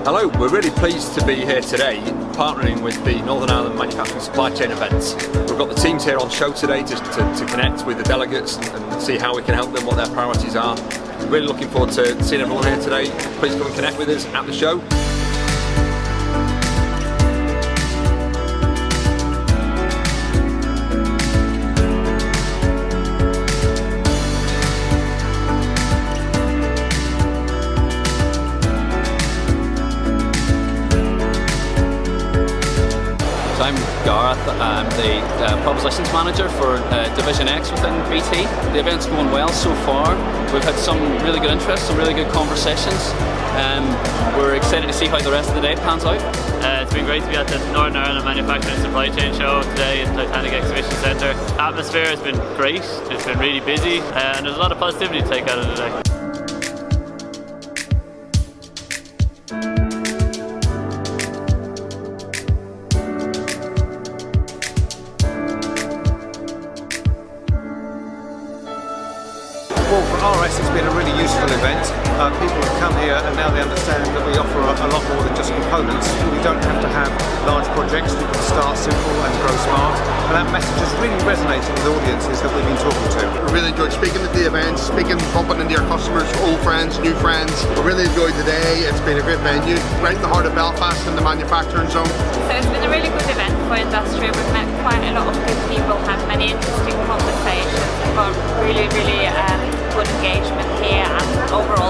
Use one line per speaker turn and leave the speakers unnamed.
Hello, we're really pleased to be here today partnering with the Northern Ireland Manufacturing Supply Chain events. We've got the teams here on show today to connect with the delegates and see how we can help them, what their priorities are. Really looking forward to seeing everyone here today. Please come and connect with us at the show.
I'm Gareth, I'm the Propositions Manager for Division X within BT. The event's going well so far. We've had some really good interest, some really good conversations. We're excited to see how the rest of the day pans out.
It's been great to be at the Northern Ireland Manufacturing Supply Chain Show today in Titanic Exhibition Centre. Atmosphere has been great, it's been really busy, and there's a lot of positivity to take out of the day.
Well, for RS it's been a really useful event. People have come here and now they understand that we offer a lot more than just components. We don't have to have large projects, we can start simple and grow smart. And that message has really resonated with audiences that we've been talking to.
I really enjoyed speaking at the events, bumping into your customers, old friends, new friends. I really enjoyed the day. It's been a great venue, right in the heart of Belfast in the manufacturing zone.
So it's been a really good event for industry. We've met quite a lot of good people, had many interesting conversations. We've got really good engagement here, and overall